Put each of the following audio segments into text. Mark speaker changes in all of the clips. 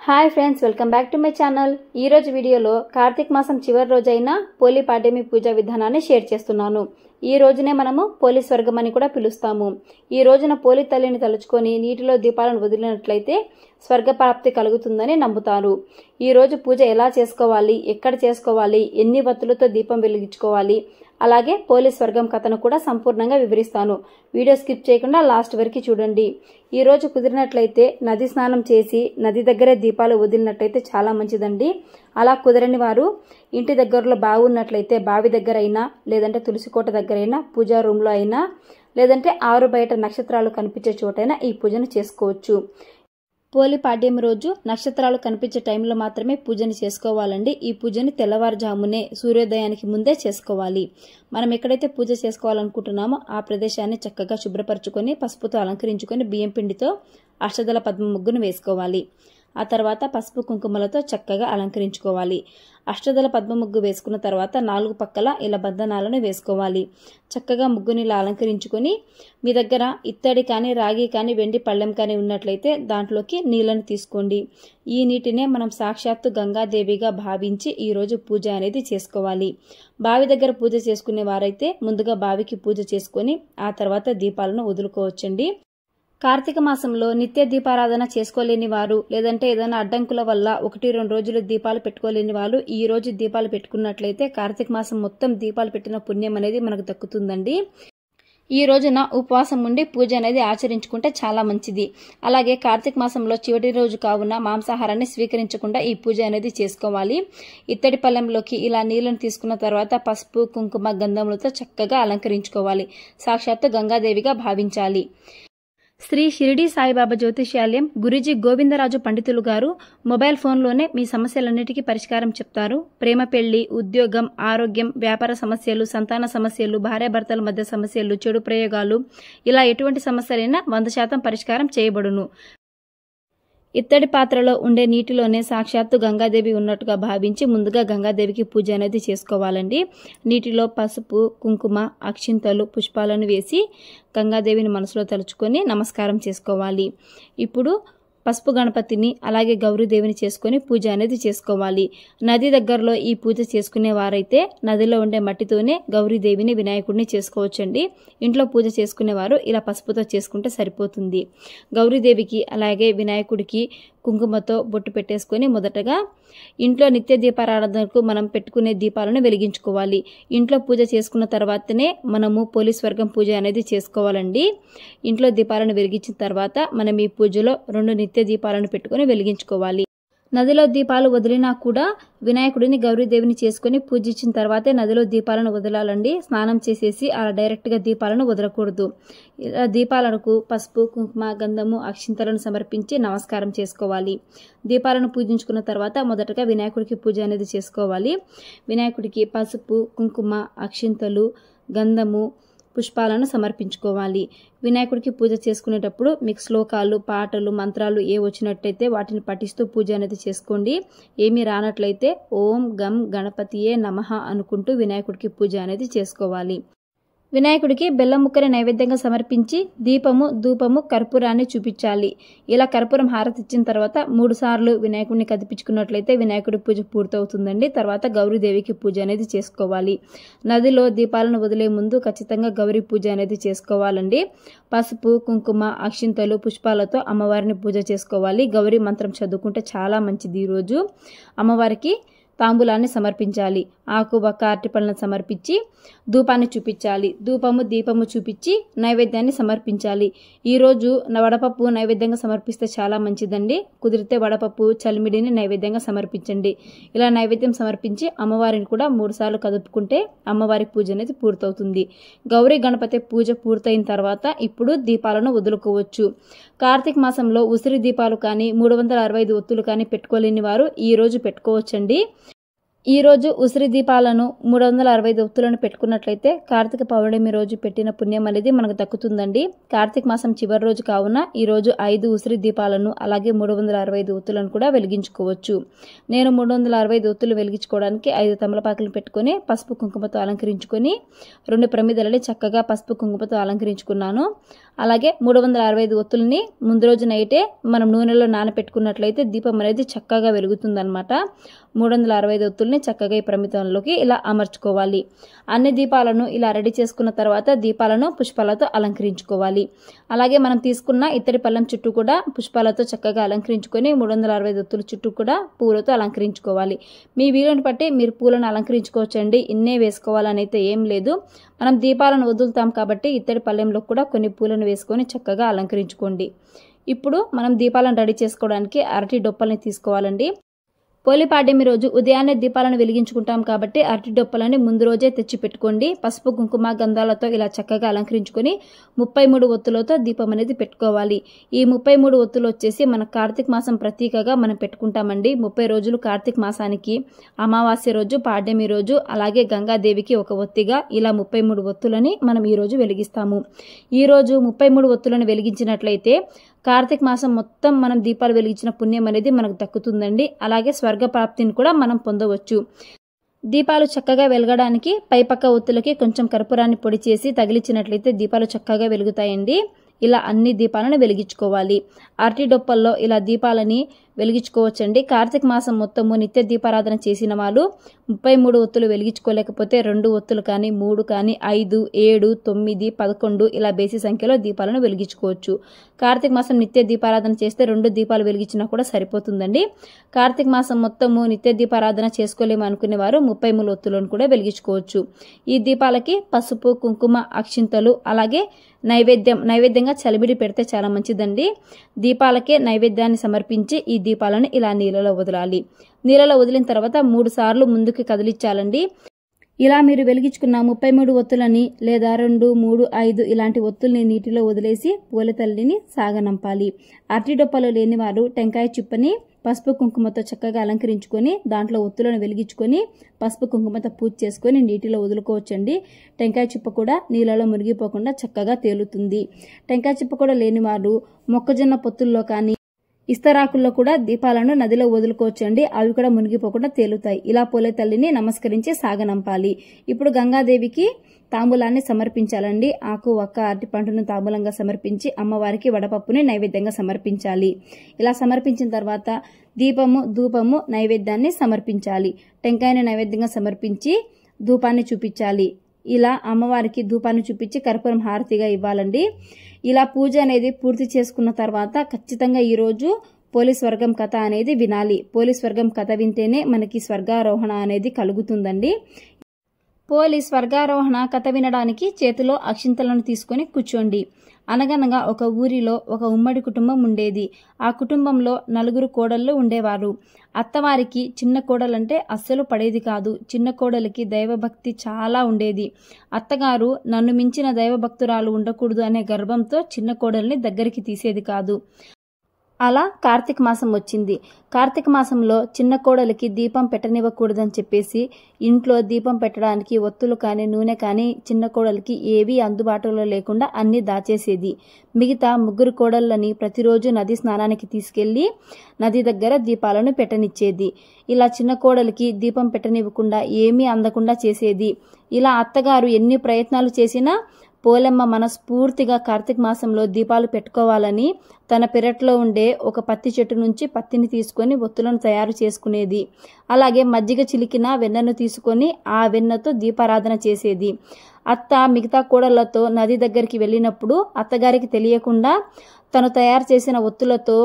Speaker 1: Hi friends, welcome back to my channel. ఈ రోజు వీడియోలో కార్తీక మాసం చివరి రోజైన పోలి పాడ్యమి పూజా విధానాన్ని షేర్ చేస్తున్నాను. ఈ రోజునే మనము పోలి స్వర్గం అని కూడా పిలుస్తాము. ఈ రోజున పోలి తల్లిని తలుచుకొని నీటిలో దీపాలను వదిలినట్లయితే స్వర్గప్రాప్తి కలుగుతుందని నమ్ముతారు. ఈ రోజు పూజ ఎలా చేసుకోవాలి, ఎక్కడ చేసుకోవాలి, ఎన్ని వత్తులతో దీపం వెలిగించుకోవాలి, అలాగే పోలి స్వర్గం కథను కూడా సంపూర్ణంగా వివరిస్తాను. వీడియో స్కిప్ చేయకుండా లాస్ట్ వరకు చూడండి. ఈ రోజు కుదిరినట్లయితే నది స్నానం చేసి నది దగ్గరే దీపాలు వదిలినట్లయితే చాలా మంచిదండి. అలా కుదరని వారు ఇంటి దగ్గరలో బావి ఉన్నట్లయితే బావి దగ్గర అయినా, లేదంటే తులసికోట దగ్గర అయినా, పూజా రూమ్లో అయినా, లేదంటే ఆరు బయట నక్షత్రాలు కనిపించే చోటైనా ఈ పూజను చేసుకోవచ్చు. పోలి పాడ్యమి రోజు నక్షత్రాలు కనిపించే టైంలో మాత్రమే పూజని చేసుకోవాలండి. ఈ పూజని తెల్లవారుజామునే సూర్యోదయానికి ముందే చేసుకోవాలి. మనం ఎక్కడైతే పూజ చేసుకోవాలనుకుంటున్నామో ఆ ప్రదేశాన్ని చక్కగా శుభ్రపరచుకొని పసుపుతో అలంకరించుకొని బియ్యం పిండితో అష్టదళ పద్మ ముగ్గును వేసుకోవాలి. ఆ తర్వాత పసుపు కుంకుమలతో చక్కగా అలంకరించుకోవాలి. అష్టదళ పద్మ ముగ్గు వేసుకున్న తర్వాత 4 పక్కల ఇలా బంధనాలను వేసుకోవాలి. చక్కగా ముగ్గుని ఇలా అలంకరించుకొని మీ దగ్గర ఇత్తడి కానీ, రాగి కానీ, వెండి పళ్ళెం కానీ ఉన్నట్లయితే దాంట్లోకి నీళ్లను తీసుకోండి. ఈ నీటినే మనం సాక్షాత్తు గంగాదేవిగా భావించి ఈరోజు పూజ అనేది చేసుకోవాలి. బావి దగ్గర పూజ చేసుకునే వారైతే ముందుగా బావికి పూజ చేసుకొని ఆ తర్వాత దీపాలను వదులుకోవచ్చండి. కార్తీక మాసంలో నిత్య దీపారాధన చేసుకోలేని వారు, లేదంటే ఏదైనా అడ్డంకుల వల్ల 1-2 రోజులు దీపాలు పెట్టుకోలేని వాళ్ళు ఈ రోజు దీపాలు పెట్టుకున్నట్లయితే కార్తీక మాసం మొత్తం దీపాలు పెట్టిన పుణ్యం అనేది మనకు దక్కుతుందండి. ఈ రోజున ఉపవాసం ఉండి పూజ అనేది ఆచరించుకుంటే చాలా మంచిది. అలాగే కార్తీక మాసంలో చివరి రోజు కావున మాంసాహారాన్ని స్వీకరించకుండా ఈ పూజ అనేది చేసుకోవాలి. ఇత్తడి పళ్ళెంలోకి ఇలా నీళ్లను తీసుకున్న తర్వాత పసుపు, కుంకుమ, గంధములతో చక్కగా అలంకరించుకోవాలి. సాక్షాత్తు గంగాదేవిగా భావించాలి. శ్రీ షిరిడి సాయిబాబా జ్యోతిష్యాలయం గురూజీ గోవిందరాజు పండితులు గారు మొబైల్ ఫోన్లోనే మీ సమస్యలన్నిటికీ పరిష్కారం చెప్తారు. ప్రేమ, పెళ్లి, ఉద్యోగం, ఆరోగ్యం, వ్యాపార సమస్యలు, సంతాన సమస్యలు, భార్యాభర్తల మధ్య సమస్యలు, చెడు ప్రయోగాలు, ఇలా ఎటువంటి సమస్యలైనా 100% పరిష్కారం చేయబడును. ఇత్తడి పాత్రలో ఉండే నీటిలోనే సాక్షాత్తు గంగాదేవి ఉన్నట్టుగా భావించి ముందుగా గంగాదేవికి పూజ అనేది చేసుకోవాలండి. నీటిలో పసుపు, కుంకుమ, అక్షింతలు, పుష్పాలను వేసి గంగాదేవిని మనసులో తలుచుకొని నమస్కారం చేసుకోవాలి. ఇప్పుడు పసుపు గణపతిని అలాగే గౌరీదేవిని చేసుకొని పూజ అనేది చేసుకోవాలి. నది దగ్గరలో ఈ పూజ చేసుకునే వారైతే నదిలో ఉండే మట్టితోనే గౌరీదేవిని, వినాయకుడిని చేసుకోవచ్చండి. ఇంట్లో పూజ చేసుకునేవారు ఇలా పసుపుతో చేసుకుంటే సరిపోతుంది. గౌరీదేవికి అలాగే వినాయకుడికి కుంకుమతో బొట్టు పెట్టేసుకొని మొదటగా ఇంట్లో నిత్య దీపారాధనకు మనం పెట్టుకునే దీపాలను వెలిగించుకోవాలి. ఇంట్లో పూజ చేసుకున్న తర్వాతనే మనము పోలి స్వర్గం పూజ అనేది చేసుకోవాలండి. ఇంట్లో దీపాలను వెలిగించిన తర్వాత మనం ఈ పూజలో 2 నిత్య దీపాలను పెట్టుకొని వెలిగించుకోవాలి. నదిలో దీపాలు వదిలినా కూడా వినాయకుడిని, గౌరీదేవిని చేసుకుని పూజించిన తర్వాతే నదిలో దీపాలను వదలాలండి. స్నానం చేసేసి అలా డైరెక్ట్గా దీపాలను వదలకూడదు. దీపాలకు పసుపు, కుంకుమ, గంధము, అక్షింతలను సమర్పించి నమస్కారం చేసుకోవాలి. దీపాలను పూజించుకున్న తర్వాత మొదటగా వినాయకుడికి పూజ అనేది చేసుకోవాలి. వినాయకుడికి పసుపు, కుంకుమ, అక్షింతలు, గంధము, పుష్పాలను సమర్పించుకోవాలి. వినాయకుడికి పూజ చేసుకునేటప్పుడు మీకు శ్లోకాలు, పాటలు, మంత్రాలు ఏ వచ్చినట్టయితే వాటిని పఠిస్తూ పూజ అనేది చేసుకోండి. ఏమీ రానట్లయితే ఓం గం గణపతియే నమః అనుకుంటూ వినాయకుడికి పూజ అనేది చేసుకోవాలి. వినాయకుడికి బెల్లం ముక్కని నైవేద్యంగా సమర్పించి దీపము, ధూపము, కర్పూరాన్ని చూపించాలి. ఇలా కర్పూరం హారతి ఇచ్చిన తర్వాత 3 సార్లు వినాయకుడిని కదిపించుకున్నట్లయితే వినాయకుడి పూజ పూర్తవుతుందండి. తర్వాత గౌరీదేవికి పూజ అనేది చేసుకోవాలి. నదిలో దీపాలను వదిలే ముందు ఖచ్చితంగా గౌరీ పూజ అనేది చేసుకోవాలండి. పసుపు, కుంకుమ, అక్షింతలు, పుష్పాలతో అమ్మవారిని పూజ చేసుకోవాలి. గౌరీ మంత్రం చదువుకుంటే చాలా మంచిది. ఈరోజు అమ్మవారికి తాంబూలాన్ని సమర్పించాలి. ఆకు, వక్క, అరటిపళ్ళను సమర్పించి ధూపాన్ని చూపించాలి. ధూపము, దీపము చూపించి నైవేద్యాన్ని సమర్పించాలి. ఈరోజు వడపప్పు నైవేద్యంగా సమర్పిస్తే చాలా మంచిదండి. కుదిరితే వడపప్పు, చలిమిడిని నైవేద్యంగా సమర్పించండి. ఇలా నైవేద్యం సమర్పించి అమ్మవారిని కూడా 3 సార్లు కదుపుకుంటే అమ్మవారి పూజ అనేది పూర్తవుతుంది. గౌరీ గణపతి పూజ పూర్తయిన తర్వాత ఇప్పుడు దీపాలను వదులుకోవచ్చు. కార్తీక మాసంలో ఉసిరి దీపాలు కానీ, 365 ఒత్తులు కానీ పెట్టుకోలేని వారు ఈ రోజు పెట్టుకోవచ్చండి. ఈ రోజు ఉసిరి దీపాలను 365 ఒత్తులను పెట్టుకున్నట్లయితే కార్తీక పౌర్ణమి రోజు పెట్టిన పుణ్యం అనేది మనకు దక్కుతుందండి. కార్తీక మాసం చివరి రోజు కావున ఈ రోజు 5 ఉసిరి దీపాలను అలాగే 365 ఒత్తులను కూడా వెలిగించుకోవచ్చు. నేను 365 ఒత్తులు వెలిగించుకోవడానికి 5 తమలపాకులు పెట్టుకొని పసుపు కుంకుమతో అలంకరించుకొని 2 ప్రమిదలని చక్కగా పసుపు కుంకుమతో అలంకరించుకున్నాను. అలాగే 365 ఒత్తుల్ని ముందు రోజు నైటే మనం నూనెలో నానపెట్టుకున్నట్లయితే దీపం అనేది చక్కగా వెలుగుతుందన్నమాట. 365 ఒత్తుల్ని చక్కగా ఈ ప్రమిదంలోకి ఇలా అమర్చుకోవాలి. అన్ని దీపాలను ఇలా రెడీ చేసుకున్న తర్వాత దీపాలను పుష్పాలతో అలంకరించుకోవాలి. అలాగే మనం తీసుకున్న ఇత్తడి పళ్ళెం చుట్టూ కూడా పుష్పాలతో చక్కగా అలంకరించుకొని 365 ఒత్తుల చుట్టూ కూడా పూలతో అలంకరించుకోవాలి. మీ వీలుని బట్టి మీరు పూలను అలంకరించుకోవచ్చండి. ఇన్నే వేసుకోవాలని అయితే ఏం లేదు. మనం దీపాలను వదులుతాం కాబట్టి ఇత్తడి పళ్ళెంలో కూడా కొన్ని పూలను వేసుకొని చక్కగా అలంకరించుకోండి. ఇప్పుడు మనం దీపాలను రెడీ చేసుకోవడానికి అరటి డొప్పల్ని తీసుకోవాలండి. పోలిపాడ్యమి రోజు ఉదయాన్నే దీపాలను వెలిగించుకుంటాం కాబట్టి అరటి డొప్పలని ముందు రోజే తెచ్చి పెట్టుకోండి. పసుపు కుంకుమ గంధాలతో ఇలా చక్కగా అలంకరించుకొని 33 ఒత్తులతో దీపం అనేది పెట్టుకోవాలి. ఈ 33 ఒత్తులు వచ్చేసి మన కార్తీక మాసం ప్రతీకగా మనం పెట్టుకుంటామండి. 30 రోజులు కార్తీక మాసానికి అమావాస్య రోజు, పాడ్యమి రోజు, అలాగే గంగాదేవికి ఒక ఒత్తిగా ఇలా 33 ఒత్తులని మనం ఈ రోజు వెలిగిస్తాము. ఈ రోజు 33 ఒత్తులను వెలిగించినట్లయితే కార్తీక మాసం మొత్తం మనం దీపాలు వెలిగించిన పుణ్యం అనేది మనకు దక్కుతుందండి. అలాగే స్వర్గ ప్రాప్తిని కూడా మనం పొందవచ్చు. దీపాలు చక్కగా వెలగడానికి పైపక్క ఒత్తులకి కొంచెం కర్పూరాన్ని పొడి చేసి తగిలించినట్లయితే దీపాలు చక్కగా వెలుగుతాయండి. ఇలా అన్ని దీపాలను వెలిగించుకోవాలి. అరటి డొప్పల్లో ఇలా దీపాలని వెలిగించుకోవచ్చండి. కార్తీక మాసం మొత్తము నిత్య దీపారాధన చేసిన వాళ్ళు 33 ఒత్తులు వెలిగించుకోలేకపోతే 2 ఒత్తులు కానీ 3 కానీ 5, 7, 9, 11 ఇలా బేసి సంఖ్యలో దీపాలను వెలిగించుకోవచ్చు. కార్తీక మాసం నిత్య దీపారాధన చేస్తే 2 దీపాలు వెలిగించినా కూడా సరిపోతుందండి. కార్తీక మాసం మొత్తము నిత్య దీపారాధన చేసుకోలేము అనుకునే వారు 33 ఒత్తులను కూడా వెలిగించుకోవచ్చు. ఈ దీపాలకి పసుపు, కుంకుమ, అక్షింతలు అలాగే నైవేద్యంగా చలిమిడి పెడితే చాలా మంచిదండి. దీపాలకే నైవేద్యాన్ని సమర్పించి ఈ దీపాలను ఇలా నీళ్ళలో వదలాలి. నీళ్ళలో వదిలిన తర్వాత 3 సార్లు ముందుకు కదిలించాలండి. ఇలా మీరు వెలిగించుకున్న 33 ఒత్తులని లేదా 2, 3, 5 ఇలాంటి ఒత్తుల్ని నీటిలో వదిలేసి పూలతల్లిని సాగనంపాలి. అరటి డొప్పలు లేని వారు టెంకాయ చిప్పని పసుపు కుంకుమతో చక్కగా అలంకరించుకొని దాంట్లో ఒత్తులను వెలిగించుకొని పసుపు కుంకుమతో పూజ చేసుకొని నీటిలో వదులుకోవచ్చండి. టెంకాయ చిప్ప కూడా నీళ్ళలో మునిగిపోకుండా చక్కగా తేలుతుంది. టెంకాయ చిప్ప కూడా లేని వారు మొక్కజొన్న పొత్తుల్లో కానీ ఇస్తరాకుల్లో కూడా దీపాలను నదిలో వదులుకోవచ్చండి. అవి కూడా మునిగిపోకుండా తేలుతాయి. ఇలా పూల తల్లిని నమస్కరించి సాగనంపాలి. ఇప్పుడు గంగాదేవికి తాంబూలాన్ని సమర్పించాలండి. ఆకు, ఒక్క, అరటి పండును తాంబూలంగా సమర్పించి అమ్మవారికి వడపప్పుని నైవేద్యంగా సమర్పించాలి. ఇలా సమర్పించిన తర్వాత దీపము, ధూపము, నైవేద్యాన్ని సమర్పించాలి. టెంకాయని నైవేద్యంగా సమర్పించి ధూపాన్ని చూపించాలి. ఇలా అమ్మవారికి ధూపాన్ని చూపించి కర్పూరం హారతిగా ఇవ్వాలండి. ఇలా పూజ అనేది పూర్తి చేసుకున్న తర్వాత ఖచ్చితంగా ఈరోజు పోలీస్ వర్గం కథ అనేది వినాలి. పోలీస్ వర్గం కథ వింటేనే మనకి స్వర్గారోహణ అనేది కలుగుతుందండి. పోలీస్ స్వర్గారోహణ కథ వినడానికి చేతిలో అక్షింతలను తీసుకొని కూర్చోండి. అనగనగా ఒక ఊరిలో ఒక ఉమ్మడి కుటుంబం ఉండేది. ఆ కుటుంబంలో 4 కోడళ్ళు ఉండేవారు. అత్తవారికి చిన్న కోడలంటే అస్సలు పడేది కాదు. చిన్న కోడలికి దైవభక్తి చాలా ఉండేది. అత్తగారు నన్ను మించిన దైవభక్తురాలు ఉండకూడదు అనే గర్వంతో చిన్న కోడల్ని దగ్గరికి తీసేది కాదు. అలా కార్తీక మాసం వచ్చింది. కార్తీక మాసంలో చిన్న కోడలికి దీపం పెట్టనివ్వకూడదని చెప్పేసి ఇంట్లో దీపం పెట్టడానికి ఒత్తులు కానీ నూనె కానీ చిన్న కోడలికి ఏవీ అందుబాటులో లేకుండా అన్ని దాచేసేది. మిగతా 3 కోడళ్ళని ప్రతిరోజు నది స్నానానికి తీసుకెళ్లి నది దగ్గర దీపాలను పెట్టనిచ్చేది. ఇలా చిన్న కోడలికి దీపం పెట్టనివ్వకుండా ఏమీ అందకుండా చేసేది. ఇలా అత్తగారు ఎన్ని ప్రయత్నాలు చేసినా పోలెమ్మ మనస్ఫూర్తిగా కార్తీక మాసంలో దీపాలు పెట్టుకోవాలని తన పెరట్లో ఉండే ఒక పత్తి చెట్టు నుంచి పత్తిని తీసుకొని ఒత్తులను తయారు చేసుకునేది. అలాగే మజ్జిగ చిలికిన వెన్నను తీసుకొని ఆ వెన్నతో దీపారాధన చేసేది. అత్త మిగతా కోడళ్లతో నది దగ్గరికి వెళ్ళినప్పుడు అత్తగారికి తెలియకుండా తను తయారు చేసిన ఒత్తులతో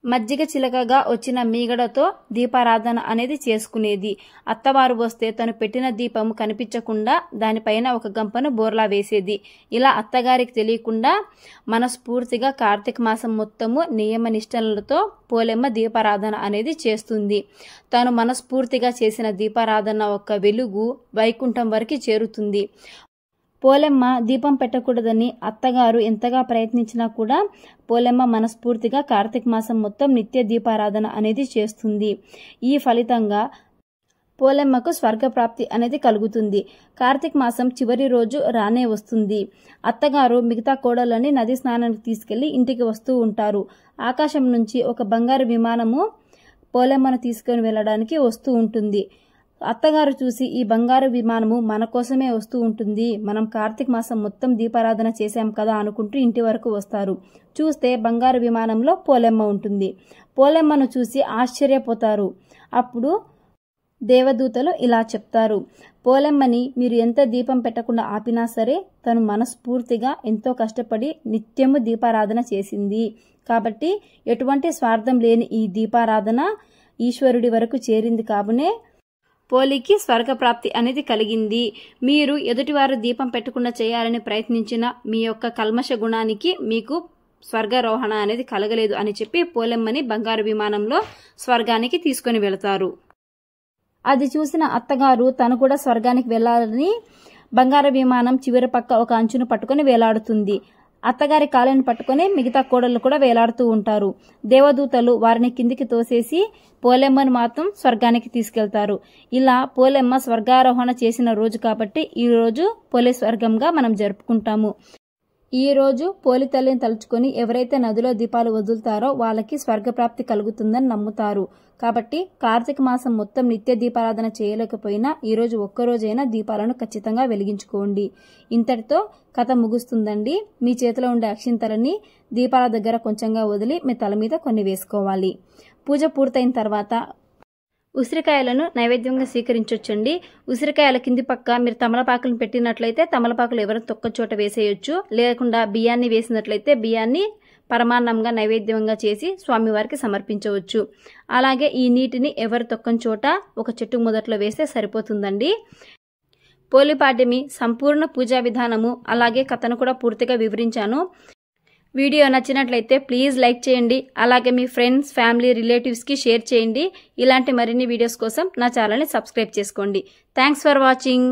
Speaker 1: మజ్జిగ చిలకగా వచ్చిన మీగడతో దీపారాధన అనేది చేసుకునేది. అత్తవారు వస్తే తను పెట్టిన దీపము కనిపించకుండా దానిపైన ఒక గంపను బోర్లా వేసేది. ఇలా అత్తగారికి తెలియకుండా మనస్ఫూర్తిగా కార్తీక మాసం మొత్తము నియమ నిష్టలతో పోలెమ్మ దీపారాధన అనేది చేస్తుంది. తాను మనస్ఫూర్తిగా చేసిన దీపారాధన ఒక వెలుగు వైకుంఠం వరకు చేరుతుంది. పోలెమ్మ దీపం పెట్టకూడదని అత్తగారు ఎంతగా ప్రయత్నించినా కూడా పోలెమ్మ మనస్ఫూర్తిగా కార్తీక మాసం మొత్తం నిత్య దీపారాధన అనేది చేస్తుంది. ఈ ఫలితంగా పోలెమ్మకు స్వర్గప్రాప్తి అనేది కలుగుతుంది. కార్తీక మాసం చివరి రోజు రానే వస్తుంది. అత్తగారు మిగతా కోడళ్ళని నది స్నానానికి తీసుకెళ్లి ఇంటికి వస్తూ ఉంటారు. ఆకాశం నుంచి ఒక బంగారు విమానము పోలెమ్మను తీసుకుని వెళ్ళడానికి వస్తూ ఉంటుంది. అత్తగారు చూసి ఈ బంగారు విమానము మన కోసమే వస్తూ ఉంటుంది, మనం కార్తీక మాసం మొత్తం దీపారాధన చేశాం కదా అనుకుంటూ ఇంటి వరకు వస్తారు. చూస్తే బంగారు విమానంలో పోలెమ్మ ఉంటుంది. పోలెమ్మను చూసి ఆశ్చర్యపోతారు. అప్పుడు దేవదూతలు ఇలా చెప్తారు, పోలెమ్మని మీరు ఎంత దీపం పెట్టకుండా ఆపినా సరే తను మనస్ఫూర్తిగా ఎంతో కష్టపడి నిత్యము దీపారాధన చేసింది. కాబట్టి ఎటువంటి స్వార్థం లేని ఈ దీపారాధన ఈశ్వరుడి వరకు చేరింది. కాబనే పోలికి స్వర్గప్రాప్తి అనేది కలిగింది. మీరు ఎదుటివారు దీపం పెట్టకుండా చేయాలని ప్రయత్నించిన మీ యొక్క కల్మష గుణానికి మీకు స్వర్గారోహణ అనేది కలగలేదు అని చెప్పి పోలెమ్మని బంగారు విమానంలో స్వర్గానికి తీసుకుని వెళతారు. అది చూసిన అత్తగారు తను కూడా స్వర్గానికి వెళ్లాలని బంగారు విమానం చివరి పక్క ఒక అంచును పట్టుకుని వేలాడుతుంది. అత్తగారి కాళ్ళని పట్టుకుని మిగతా కోడళ్ళు కూడా వేలాడుతూ ఉంటారు. దేవదూతలు వారిని కిందికి తోసేసి పోలెమ్మను మాత్రం స్వర్గానికి తీసుకెళ్తారు. ఇలా పోలెమ్మ స్వర్గారోహణ చేసిన రోజు కాబట్టి ఈ రోజు పోలే స్వర్గంగా మనం జరుపుకుంటాము. ఈ రోజు పోలి తల్లిని తలుచుకొని ఎవరైతే నదిలో దీపాలు వదులుతారో వాళ్ళకి స్వర్గప్రాప్తి కలుగుతుందని నమ్ముతారు. కాబట్టి కార్తీక మాసం మొత్తం నిత్య దీపారాధన చేయలేకపోయినా ఈ రోజు ఒక్కరోజైనా దీపాలను ఖచ్చితంగా వెలిగించుకోండి. ఇంతటితో కథ ముగుస్తుందండి. మీ చేతిలో ఉండే అక్షింతలని దీపాల దగ్గర కొంచెంగా వదిలి మీ తల మీద కొన్ని వేసుకోవాలి. పూజ పూర్తయిన తర్వాత ఉసిరికాయలను నైవేద్యంగా స్వీకరించవచ్చండి. ఉసిరికాయల కింది పక్క మీరు తమలపాకులను పెట్టినట్లయితే తమలపాకులు ఎవరైనా తొక్క చోట వేసేయొచ్చు. లేకుండా బియ్యాన్ని వేసినట్లయితే బియ్యాన్ని పరమాన్నంగా నైవేద్యంగా చేసి స్వామివారికి సమర్పించవచ్చు. అలాగే ఈ నీటిని ఎవరు తొక్కని చోట ఒక చెట్టు మొదట్లో వేస్తే సరిపోతుందండి. పోలిపాడ్యమి సంపూర్ణ పూజా విధానము అలాగే కథను కూడా పూర్తిగా వివరించాను. వీడియో నచ్చినట్లయితే ప్లీజ్ లైక్ చేయండి. అలాగే మీ ఫ్రెండ్స్, ఫ్యామిలీ, రిలేటివ్స్కి షేర్ చేయండి. ఇలాంటి మరిన్ని వీడియోస్ కోసం నా ఛానల్ని సబ్స్క్రైబ్ చేసుకోండి. Thanks for watching.